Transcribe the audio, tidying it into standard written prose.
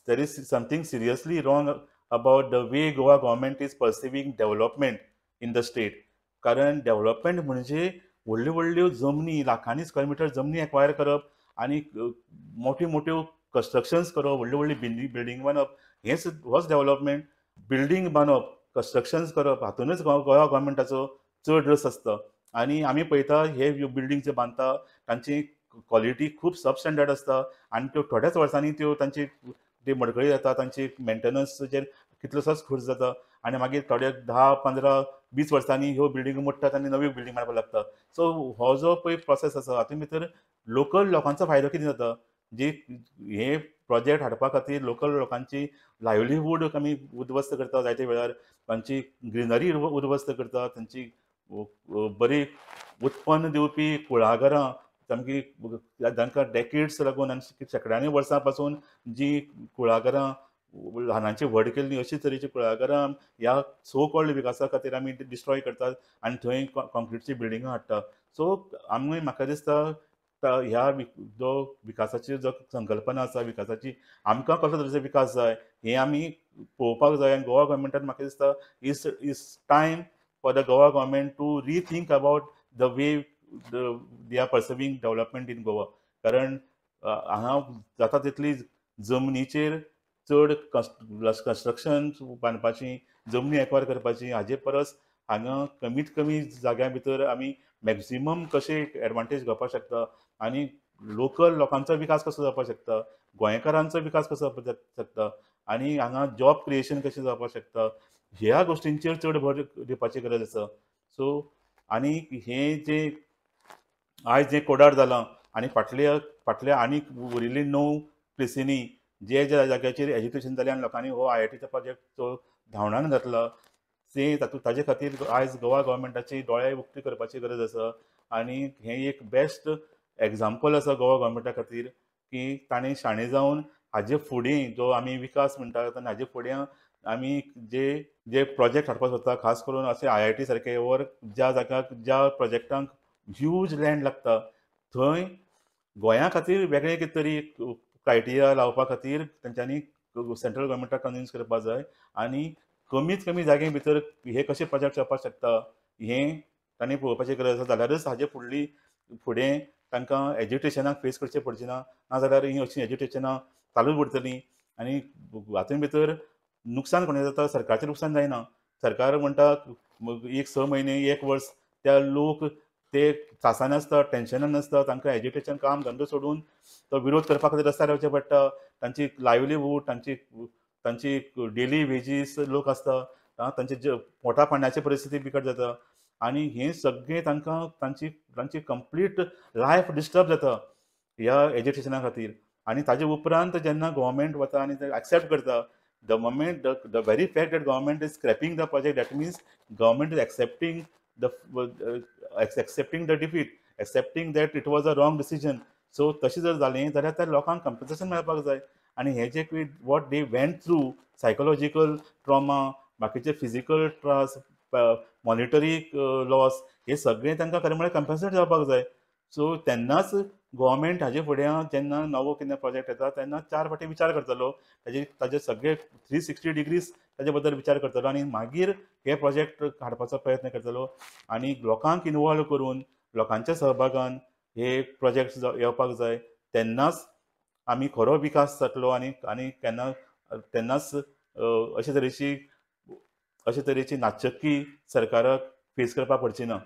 there is something seriously wrong about the way Goa government is perceiving development in the state. कारण development म्हणजे व्हडल्यो व्हडल्यो जमनी, लाखांनी स्क्वेअर मिटर जमनी एक्वायर करप आनी मोठ्यो मोठ्यो कन्स्ट्रक्शन्स करप, व्हडल्यो व्हडल्यो बिल्डींग बांदप, हेच होच डेव्हलपमेंट. बिल्डींग बांदप, कन्स्ट्रक्शन्स करप, हातूनच गोवा गव्हर्मेंटाचो चड रस आसता. आनी आमी पळयता हे बिल्डींग जे बांदता तांची क्वॉलिटी खूब सब स्टँडर्ड आसता आनी त्यो थोड्याच वर्सांनी त्यो तांची ती मडकळी जाता, तांची मेंटेनन्सचेर कितलोसोच खर्च जाता आनी मागीर थोडे 10, 15, 20 वर्सांनी ह्यो बिल्डिंगो मोडटात आनी नवी बिल्डींग बांदपाक लागता. सो हो जो पळय प्रोसेस आसा हातूंत भितर लोकल लोकांचो फायदो कितें जाता, जी हे प्रोजेक्ट हाडपा खातीर लोकल लोकांची लायव्हलीहूड आमी उद्ध्वस्त करता जायते वेळार, तांची ग्रिनरी उद्ध्वस्त करता, तांची बरी उत्पन्न दिवपी कुळागरां सामकी जांकां डेकेड्स लागून आनी शेकड्यांनी वर्सां पासून जी कुळागरां ल्हानाची व्हड केल्लीं अशी तरेची कुळागरां ह्या सो कॉल्ड विकासा खातीर आमी डिस्ट्रॉय करतात आनी थंय कॉन्क्रिटची बिल्डिंगां हाडटा. सो म्हाका दिसता ह्या जो विकासाची जो संकल्पना आसा विकासाची, आमकां कसलो तरेचो विकास जाय हें आमी पळोवपाक जाय. आनी गोवा गव्हर्मेंटान म्हाका दिसता is time for the Goa government to rethink about the way they are perceiving development in Goa. कारण हांगा जाता तितली जमनीचेर चड कन्स्ट्रक्शन बांदपाची, जमनी एक्वायर करपाची, हाजे परस हांगा कमीत कमी जाग्या भितर आमी मॅक्झिमम कशे एडवांटेज घेवपाक शकता आनी लोकल लोकांचो विकास कसो जावपाक शकता, गोंयकारांचो विकास कसो जावपाक शकता आनी हांगा जॉब क्रिएशन कशें जावपाक शकता, ह्या गोश्टींचेर चड भर दिवपाची गरज आसा. सो आनी हे जे आयज जे कोडार जालां आनी फाटल्या आनीक उरिल्ली 9 प्लेसींनी जे जाग्याचेर एज्युकेशन जालें आनी लोकांनी हो IITचो प्रोजेक्ट तो धांवडावन घातला, ताजे खातीर आयज गोवा गव्हर्मेंटाची दोळे उक्ती करपाची गरज आसा. आनी हें एक बेस्ट एग्जाम्पल आसा गोवा गव्हर्मेंटा खातीर की ताणें शाणे जावन हाजे फुडें जो आमी विकास म्हणटात आनी हाजे फुडें आमी जे प्रोजेक्ट हाडपाक सोदता, खास करून अशे IIT सारके ओर ज्या जाग्याक ज्या प्रोजेक्टांक ह्यूज लँड लागता, थंय गोंया खातीर वेगळे कितें तरी क्रायटेरिया लावपा खातीर तेंच्यांनी सेंट्रल गव्हर्मेंटाक कन्विन्स करपा जाय आनी कमीत कमी जागे भितर हे कशे प्रोजेक्ट जावपाक शकता हें तांणी पळोवपाची गरज आसा. जाल्यारच हाजे फुडें तांकां एज्युकेशनाक फेस करचें पडचें ना, नाजाल्यार हीं अशीं एज्युकेशनां चालूच उरतलीं आनी हातूंत भितर नुकसान कोणें जाता, सरकारचें नुकसान जायना. सरकार म्हणटा 6 म्हयने 1 वर्स त्या लोक ते त्रासान आसता, टेन्शनान आसता, तांकां एज्युकेशन काम धंदो सोडून तो विरोध करपा खातीर रस्त्यार येवचें पडटा. तांची लायव्हलीहूड, तांची डेली वेजीस लोक आसता, तांचे पोटा पाणयाची परिस्थिती बिकट जाता आनी हें सगळें तांची कंप्लीट लायफ डिस्टर्ब जाता ह्या एज्युकेशना खातीर. आनी ताजे उपरांत जेन्ना गव्हर्मेंट वता आनी ते एक्सेप्ट करता, the moment the very fact that government is scrapping the project, that means government is accepting the defeat, accepting that it was a wrong decision. So तशें जर जालें जाल्यार त्या लोकांक कम्पन्सेशन मेळपाक जाय आनी हे जे what they went through psychological trauma, बाकीचे फिजिकल त्रास, मॉनिटरी लॉस, हे सगळें तांकां खरें म्हळ्यार कम्पन्सेट जावपाक जाय. सो तेन्नाच गव्हर्मेंट हाजे फुडें जेन्ना नवो कितें प्रोजेक्ट येता तेन्ना 4 फावटी विचार करतलो, ताजे सगळे 360 डिग्रीज ताजे बद्दल विचार करतलो आनी मागीर हे प्रोजेक्ट हाडपाचो प्रयत्न करतलो आनी लोकांक इनवॉल्व करून लोकांच्या सहभागान हे प्रोजेक्ट येवपाक जाय. तेन्नाच आमी खरो विकास जातलो आनी तेन्नाच अशे तरेची नाचक्की सरकाराक फेस करपाक पडची ना.